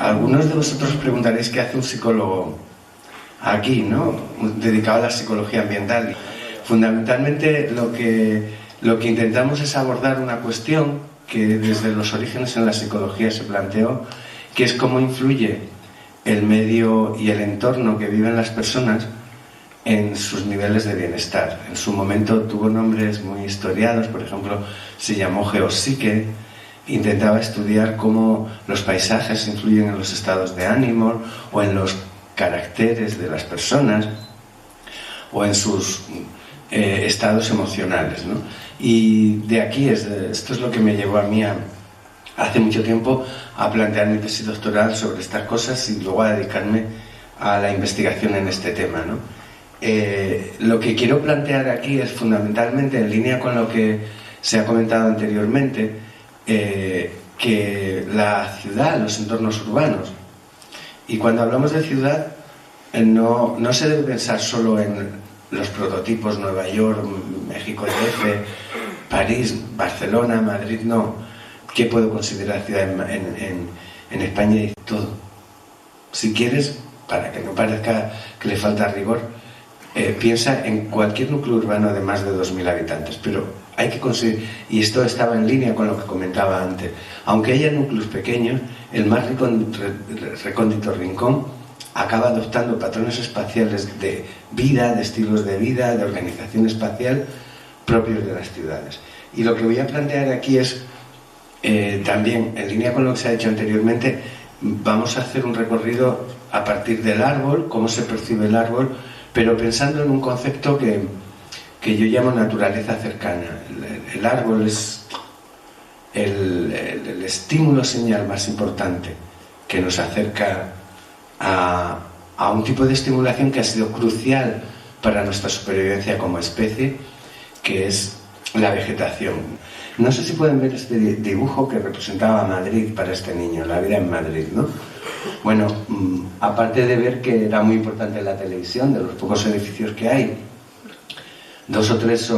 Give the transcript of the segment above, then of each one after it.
Algunos de vosotros os preguntaréis qué hace un psicólogo aquí, ¿no? Dedicado a la psicología ambiental. Fundamentalmente lo que intentamos es abordar una cuestión que desde los orígenes en la psicología se planteó, que es cómo influye el medio y el entorno que viven las personas en sus niveles de bienestar. En su momento tuvo nombres muy historiados, por ejemplo, se llamó geopsique. Intentaba estudiar cómo los paisajes influyen en los estados de ánimo o en los caracteres de las personas o en sus estados emocionales, ¿no? Y de aquí, esto es lo que me llevó a mí hace mucho tiempo a plantear mi tesis doctoral sobre estas cosas y luego a dedicarme a la investigación en este tema, ¿no? Lo que quiero plantear aquí es fundamentalmente, en línea con lo que se ha comentado anteriormente, que la ciudad, los entornos urbanos, y cuando hablamos de ciudad no se debe pensar solo en los prototipos Nueva York, México DF, París, Barcelona, Madrid, no. ¿Qué puedo considerar ciudad en España? Y todo. Si quieres, para que no parezca que le falta rigor, piensa en cualquier núcleo urbano de más de 2.000 habitantes, pero hay que conseguir, y esto estaba en línea con lo que comentaba antes, aunque haya núcleos pequeños, el más recóndito rincón acaba adoptando patrones espaciales de vida, de estilos de vida, de organización espacial propios de las ciudades. Y lo que voy a plantear aquí es, también en línea con lo que se ha hecho anteriormente, vamos a hacer un recorrido a partir del árbol, cómo se percibe el árbol, pero pensando en un concepto que yo llamo naturaleza cercana. El árbol es el estímulo señal más importante que nos acerca a un tipo de estimulación que ha sido crucial para nuestra supervivencia como especie, que es la vegetación. No sé si pueden ver este dibujo que representaba Madrid para este niño, la vida en Madrid, ¿no? Bueno, aparte de ver que era muy importante la televisión, de los pocos edificios que hay, 2 o 3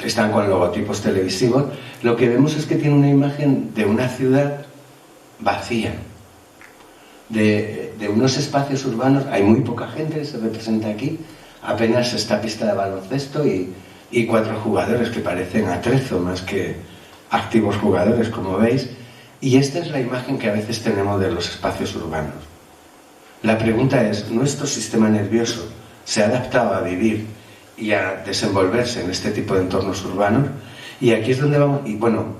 están con logotipos televisivos, lo que vemos es que tiene una imagen de una ciudad vacía, de unos espacios urbanos. Hay muy poca gente que se representa aquí, apenas esta pista de baloncesto y 4 jugadores que parecen atrezo más que activos jugadores, como veis. Y esta es la imagen que a veces tenemos de los espacios urbanos. La pregunta es, ¿nuestro sistema nervioso se ha adaptado a vivir y a desenvolverse en este tipo de entornos urbanos? Y aquí es donde vamos, y bueno,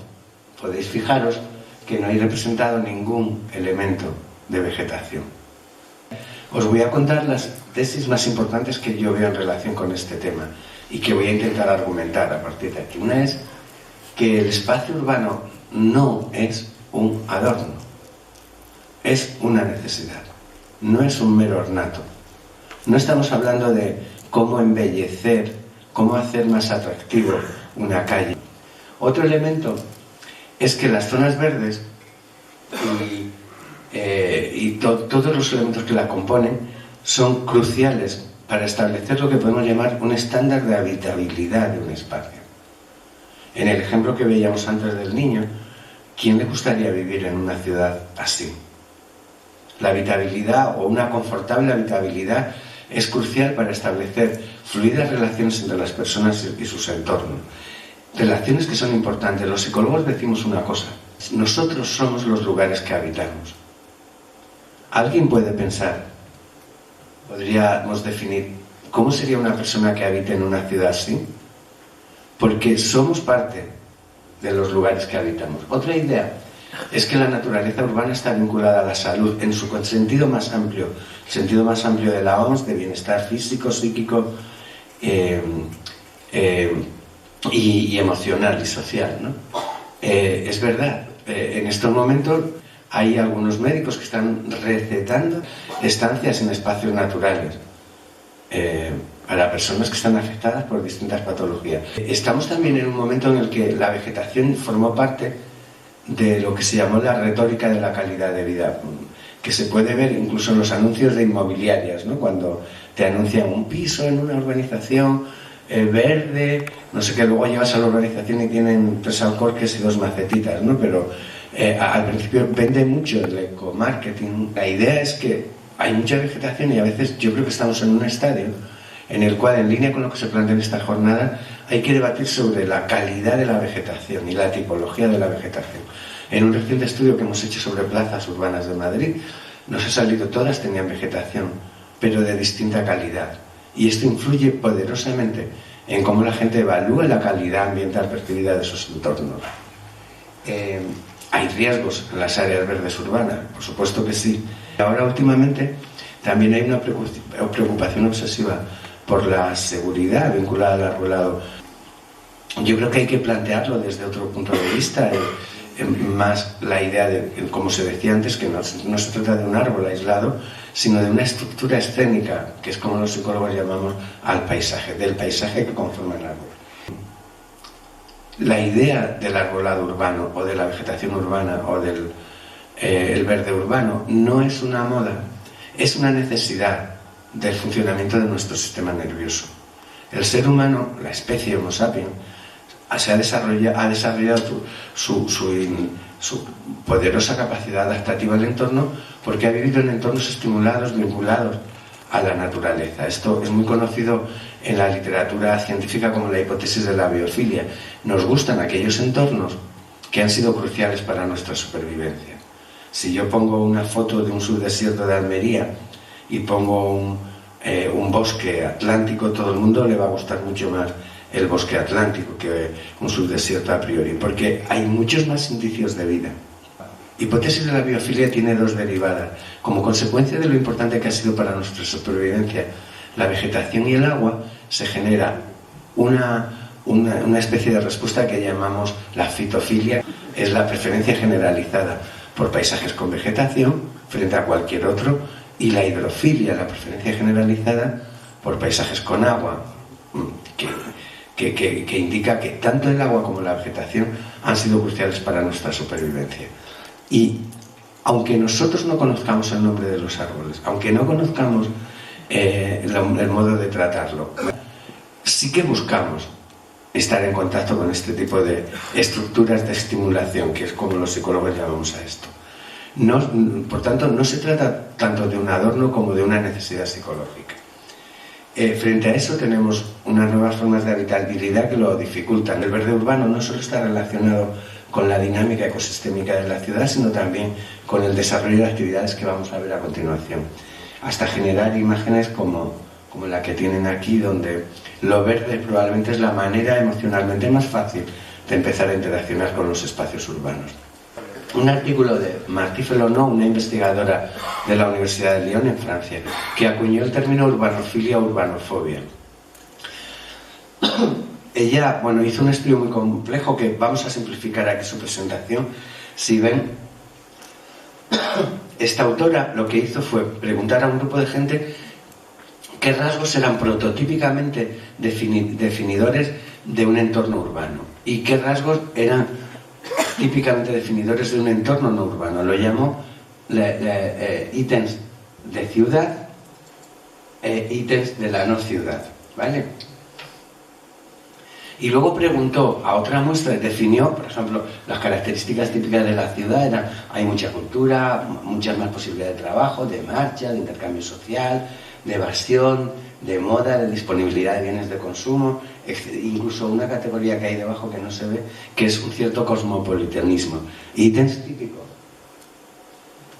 podéis fijaros que no hay representado ningún elemento de vegetación. Os voy a contar las tesis más importantes que yo veo en relación con este tema y que voy a intentar argumentar a partir de aquí. Una es que el espacio urbano no es un adorno, es una necesidad, no es un mero ornato. No estamos hablando de cómo embellecer, cómo hacer más atractivo una calle. Otro elemento es que las zonas verdes y todos los elementos que la componen son cruciales para establecer lo que podemos llamar un estándar de habitabilidad de un espacio. En el ejemplo que veíamos antes del niño, ¿quién le gustaría vivir en una ciudad así? La habitabilidad, o una confortable habitabilidad, es crucial para establecer fluidas relaciones entre las personas y sus entornos. Relaciones que son importantes. Los psicólogos decimos una cosa: nosotros somos los lugares que habitamos. ¿Alguien puede pensar, podríamos definir, cómo sería una persona que habite en una ciudad así? Porque somos parte de los lugares que habitamos. Otra idea es que la naturaleza urbana está vinculada a la salud en su sentido más amplio, el sentido más amplio de la OMS, de bienestar físico, psíquico y emocional y social, ¿no? Es verdad, en estos momentos hay algunos médicos que están recetando estancias en espacios naturales para personas que están afectadas por distintas patologías. Estamos también en un momento en el que la vegetación formó parte de lo que se llamó la retórica de la calidad de vida, que se puede ver incluso en los anuncios de inmobiliarias, ¿no? Cuando te anuncian un piso en una urbanización verde, no sé qué, luego llegas a la urbanización y tienen 3 alcorques y 2 macetitas, ¿no? Pero al principio vende mucho el ecomarketing. La idea es que hay mucha vegetación y a veces yo creo que estamos en un estadio en el cual, en línea con lo que se plantea en esta jornada, hay que debatir sobre la calidad de la vegetación y la tipología de la vegetación. En un reciente estudio que hemos hecho sobre plazas urbanas de Madrid, nos ha salido, todas tenían vegetación, pero de distinta calidad. Y esto influye poderosamente en cómo la gente evalúa la calidad ambiental percibida de sus entornos. ¿Hay riesgos en las áreas verdes urbanas? Por supuesto que sí. Ahora, últimamente, también hay una preocupación obsesiva por la seguridad vinculada al arbolado. Yo creo que hay que plantearlo desde otro punto de vista, más la idea de, como se decía antes, que no se trata de un árbol aislado, sino de una estructura escénica, que es como los psicólogos llamamos al paisaje, del paisaje que conforma el árbol. La idea del arbolado urbano o de la vegetación urbana o del el verde urbano no es una moda, es una necesidad del funcionamiento de nuestro sistema nervioso. El ser humano, la especie Homo sapiens, ha desarrollado su poderosa capacidad adaptativa al entorno porque ha vivido en entornos estimulados, vinculados a la naturaleza. Esto es muy conocido en la literatura científica como la hipótesis de la biofilia. Nos gustan aquellos entornos que han sido cruciales para nuestra supervivencia. Si yo pongo una foto de un subdesierto de Almería y pongo un bosque atlántico, todo el mundo le va a gustar mucho más el bosque atlántico que un subdesierto a priori, porque hay muchos más indicios de vida. Hipótesis de la biofilia tiene dos derivadas. Como consecuencia de lo importante que ha sido para nuestra supervivencia la vegetación y el agua, se genera una especie de respuesta que llamamos la fitofilia. Es la preferencia generalizada por paisajes con vegetación frente a cualquier otro, y la hidrofilia, la preferencia generalizada por paisajes con agua, que indica que tanto el agua como la vegetación han sido cruciales para nuestra supervivencia. Y aunque nosotros no conozcamos el nombre de los árboles, aunque no conozcamos el modo de tratarlo, sí que buscamos estar en contacto con este tipo de estructuras de estimulación, que es como los psicólogos llamamos a esto. Por tanto, no se trata tanto de un adorno como de una necesidad psicológica. Frente a eso tenemos unas nuevas formas de habitabilidad que lo dificultan. El verde urbano no solo está relacionado con la dinámica ecosistémica de la ciudad, sino también con el desarrollo de actividades que vamos a ver a continuación, hasta generar imágenes como la que tienen aquí, donde lo verde probablemente es la manera emocionalmente más fácil de empezar a interaccionar con los espacios urbanos. Un artículo de Martí Felonó, una investigadora de la Universidad de Lyon en Francia, que acuñó el término urbanofilia o urbanofobia. Ella, hizo un estudio muy complejo que vamos a simplificar aquí su presentación. Si ven, esta autora lo que hizo fue preguntar a un grupo de gente qué rasgos eran prototípicamente definidores de un entorno urbano y qué rasgos eran típicamente definidores de un entorno no urbano. Lo llamó ítems de ciudad e ítems de la no ciudad, ¿vale? Y luego preguntó a otra muestra, definió, por ejemplo, las características típicas de la ciudad eran: hay mucha cultura, muchas más posibilidades de trabajo, de marcha, de intercambio social, de evasión, de moda, de disponibilidad de bienes de consumo, incluso una categoría que hay debajo que no se ve, que es un cierto cosmopolitanismo. Ítems típicos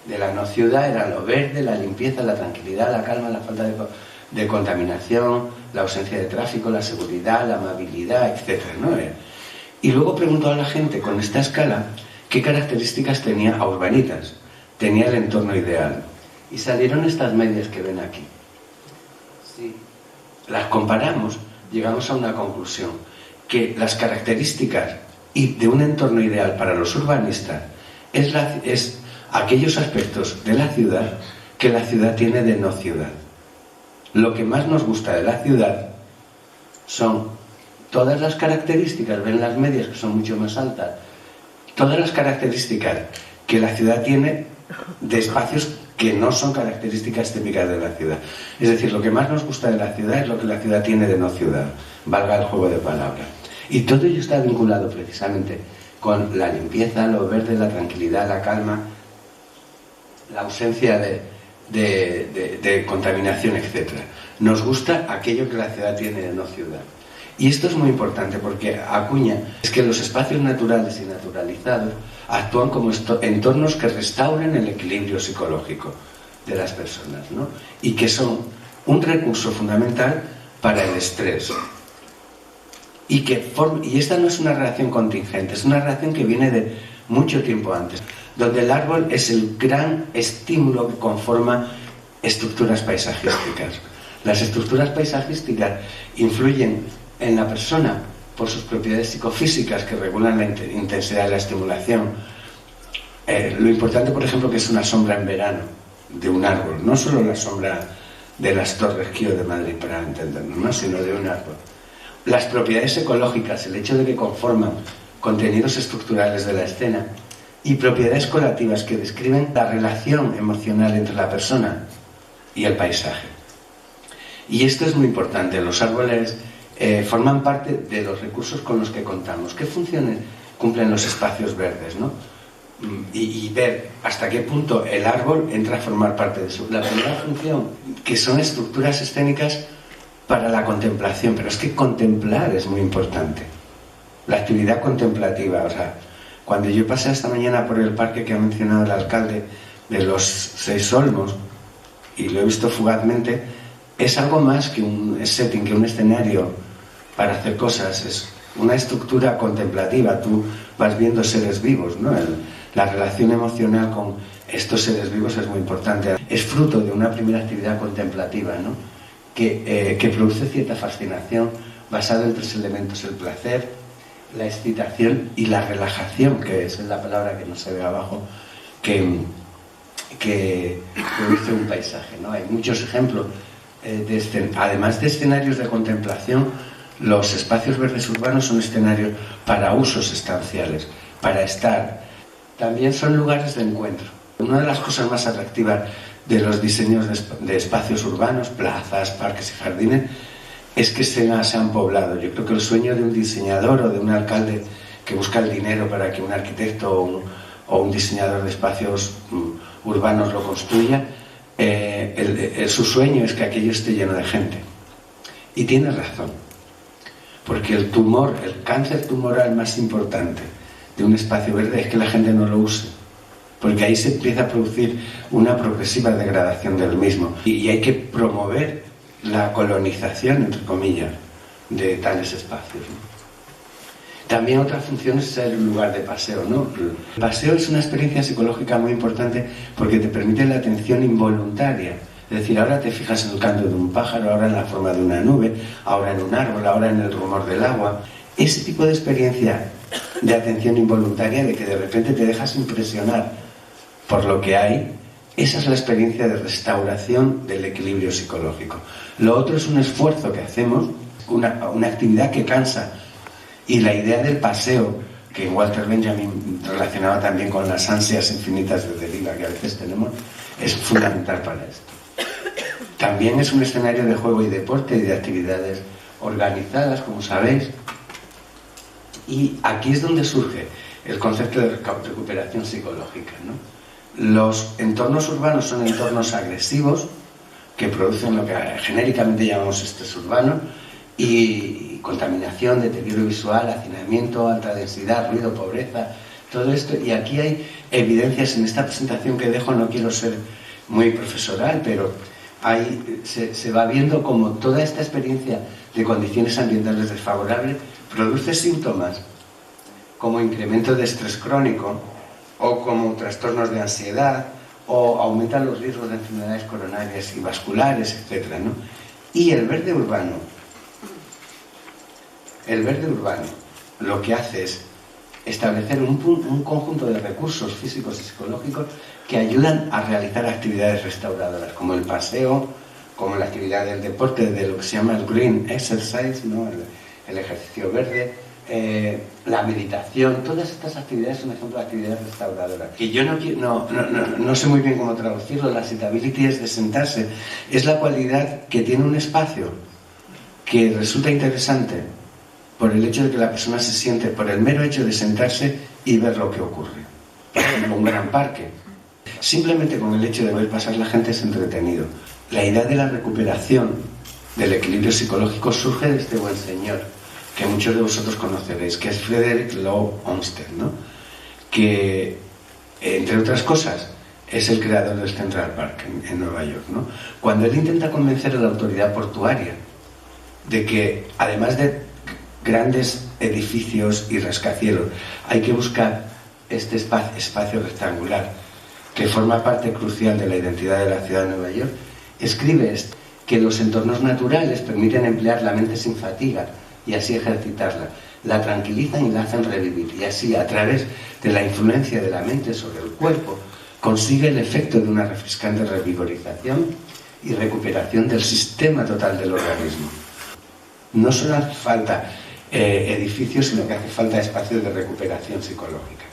de la no ciudad eran lo verde, la limpieza, la tranquilidad, la calma, la falta de contaminación, la ausencia de tráfico, la seguridad, la amabilidad, etc., ¿no? Y luego preguntó a la gente con esta escala qué características tenía a Urbanitas, tenía el entorno ideal. Y salieron estas medias que ven aquí. Si las comparamos, llegamos a una conclusión, que las características de un entorno ideal para los urbanistas es aquellos aspectos de la ciudad que la ciudad tiene de no ciudad. Lo que más nos gusta de la ciudad son todas las características, ven las medias que son mucho más altas, todas las características que la ciudad tiene de espacios que no son características típicas de la ciudad. Es decir, lo que más nos gusta de la ciudad es lo que la ciudad tiene de no ciudad, valga el juego de palabras. Y todo ello está vinculado precisamente con la limpieza, lo verde, la tranquilidad, la calma, la ausencia de contaminación, etc. Nos gusta aquello que la ciudad tiene de no ciudad. Y esto es muy importante porque acuña es que los espacios naturales y naturalizados actúan como entornos que restauran el equilibrio psicológico de las personas, ¿no? Y que son un recurso fundamental para el estrés. Y esta no es una reacción contingente, es una reacción que viene de mucho tiempo antes, donde el árbol es el gran estímulo que conforma estructuras paisajísticas. Las estructuras paisajísticas influyen en la persona por sus propiedades psicofísicas que regulan la intensidad de la estimulación. Lo importante, por ejemplo, que es una sombra en verano de un árbol, no solo la sombra de las Torres Kío de Madrid, para entendernos, ¿no? Sino de un árbol. Las propiedades ecológicas, el hecho de que conforman contenidos estructurales de la escena, y propiedades colativas que describen la relación emocional entre la persona y el paisaje. Y esto es muy importante. Los árboles forman parte de los recursos con los que contamos. ¿Qué funciones cumplen los espacios verdes, ¿no? Y ver hasta qué punto el árbol entra a formar parte de eso. La primera función, que son estructuras escénicas para la contemplación, pero es que contemplar es muy importante. La actividad contemplativa, o sea, cuando yo pasé esta mañana por el parque que ha mencionado el alcalde de los 6 Olmos, y lo he visto fugazmente, es algo más que un setting, que un escenario para hacer cosas, es una estructura contemplativa. Tú vas viendo seres vivos, ¿no? La relación emocional con estos seres vivos es muy importante. Es fruto de una primera actividad contemplativa, ¿no? que produce cierta fascinación basada en 3 elementos: el placer, la excitación y la relajación, que es la palabra que no se ve abajo, que produce un paisaje, ¿no? Hay muchos ejemplos. Además de escenarios de contemplación, los espacios verdes urbanos son escenarios para usos estanciales, para estar. También son lugares de encuentro. Una de las cosas más atractivas de los diseños de espacios urbanos, plazas, parques y jardines, es que se han poblado. Yo creo que el sueño de un diseñador o de un alcalde que busca el dinero para que un arquitecto o un diseñador de espacios urbanos lo construya, su sueño es que aquello esté lleno de gente. Y tiene razón, porque el cáncer tumoral más importante de un espacio verde es que la gente no lo use, porque ahí se empieza a producir una progresiva degradación del mismo, y hay que promover la colonización, entre comillas, de tales espacios, ¿no? También otra función es ser un lugar de paseo, ¿no? El paseo es una experiencia psicológica muy importante porque te permite la atención involuntaria. Es decir, ahora te fijas en el canto de un pájaro, ahora en la forma de una nube, ahora en un árbol, ahora en el rumor del agua. Ese tipo de experiencia de atención involuntaria, de que de repente te dejas impresionar por lo que hay, esa es la experiencia de restauración del equilibrio psicológico. Lo otro es un esfuerzo que hacemos, una actividad que cansa. Y la idea del paseo, que Walter Benjamin relacionaba también con las ansias infinitas de deriva que a veces tenemos, es fundamental para esto. También es un escenario de juego y deporte y de actividades organizadas, como sabéis. Y aquí es donde surge el concepto de recuperación psicológica, ¿no? Los entornos urbanos son entornos agresivos que producen lo que genéricamente llamamos estrés urbano, y contaminación, deterioro visual, hacinamiento, alta densidad, ruido, pobreza, todo esto. Y aquí hay evidencias en esta presentación que dejo. No quiero ser muy profesoral, pero se va viendo como toda esta experiencia de condiciones ambientales desfavorables produce síntomas como incremento de estrés crónico, o como trastornos de ansiedad, o aumentan los riesgos de enfermedades coronarias y vasculares, etc., ¿no? Y el verde urbano lo que hace es establecer un conjunto de recursos físicos y psicológicos que ayudan a realizar actividades restauradoras, como el paseo, como la actividad del deporte, de lo que se llama el green exercise, ¿no? el ejercicio verde, la meditación. Todas estas actividades son ejemplo de actividades restauradoras. Y yo no sé muy bien cómo traducirlo. La sitability es de sentarse. Es la cualidad que tiene un espacio que resulta interesante por el hecho de que la persona se siente, por el mero hecho de sentarse y ver lo que ocurre. Por ejemplo, un gran parque. Simplemente con el hecho de ver pasar la gente es entretenido. La idea de la recuperación del equilibrio psicológico surge de este buen señor, que muchos de vosotros conoceréis, que es Frederick Law Olmsted, ¿no? Que, entre otras cosas, es el creador del Central Park en Nueva York, ¿no? Cuando él intenta convencer a la autoridad portuaria de que, además de grandes edificios y rascacielos, hay que buscar este espacio rectangular que forma parte crucial de la identidad de la ciudad de Nueva York, escribe que los entornos naturales permiten emplear la mente sin fatiga y así ejercitarla, la tranquilizan y la hacen revivir, y así, a través de la influencia de la mente sobre el cuerpo, consigue el efecto de una refrescante revigorización y recuperación del sistema total del organismo. No solo hace falta edificios, sino que hace falta espacios de recuperación psicológica.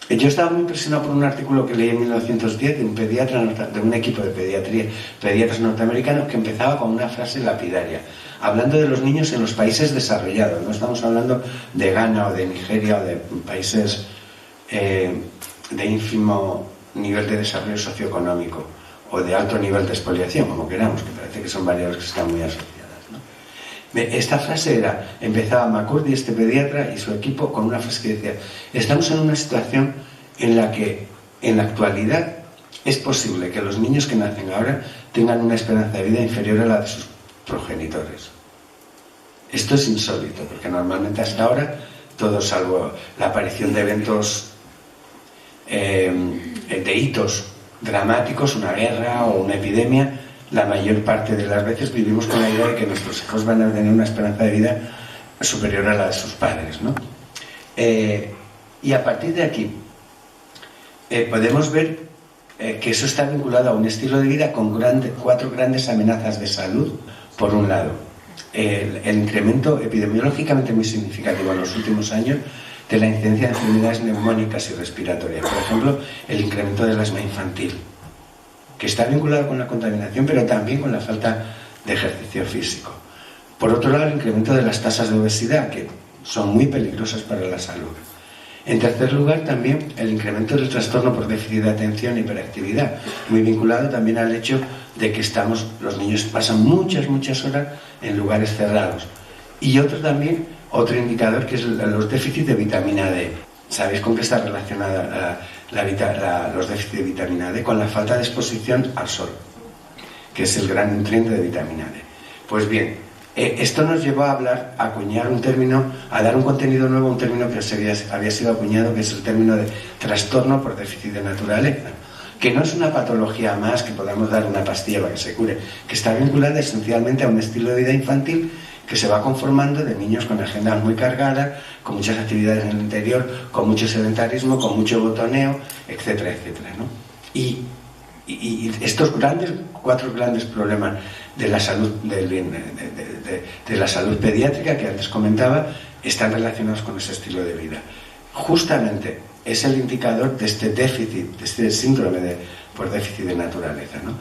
Yo estaba muy impresionado por un artículo que leí en 1910 de un pediatra, de un equipo de pediatras norteamericanos, que empezaba con una frase lapidaria, hablando de los niños en los países desarrollados. No estamos hablando de Ghana o de Nigeria o de países de ínfimo nivel de desarrollo socioeconómico o de alto nivel de expoliación, como queramos, que parece que son variables que están muy asociadas, ¿no? Esta frase empezaba McCurdy, este pediatra, y su equipo con una frase que decía: estamos en una situación en la que en la actualidad es posible que los niños que nacen ahora tengan una esperanza de vida inferior a la de sus progenitores. Esto es insólito, porque normalmente hasta ahora, todo salvo la aparición de eventos de hitos dramáticos, una guerra o una epidemia, la mayor parte de las veces vivimos con la idea de que nuestros hijos van a tener una esperanza de vida superior a la de sus padres, ¿no? Y a partir de aquí podemos ver que eso está vinculado a un estilo de vida con cuatro grandes amenazas de salud. Por un lado, el incremento epidemiológicamente muy significativo en los últimos años de la incidencia de enfermedades neumónicas y respiratorias. Por ejemplo, el incremento del asma infantil, que está vinculado con la contaminación, pero también con la falta de ejercicio físico. Por otro lado, el incremento de las tasas de obesidad, que son muy peligrosas para la salud. En tercer lugar, también el incremento del trastorno por déficit de atención e hiperactividad, muy vinculado también al hecho de que los niños pasan muchas horas en lugares cerrados. Y otro indicador, que es los déficits de vitamina D. ¿Sabéis con qué está relacionada los déficits de vitamina D? Con la falta de exposición al sol, que es el gran nutriente de vitamina D. Pues bien, esto nos llevó a acuñar un término, a dar un contenido nuevo a un término que había sido acuñado, que es el término de trastorno por déficit de naturaleza, que no es una patología más que podamos dar una pastilla para que se cure, que está vinculada esencialmente a un estilo de vida infantil que se va conformando de niños con agendas muy cargadas, con muchas actividades en el interior, con mucho sedentarismo, con mucho botoneo, etcétera, etcétera, ¿no? Y estos cuatro grandes problemas de la salud, de la salud pediátrica que antes comentaba, están relacionados con ese estilo de vida. Justamente es el indicador de este déficit, de este síndrome por déficit de naturaleza, ¿no?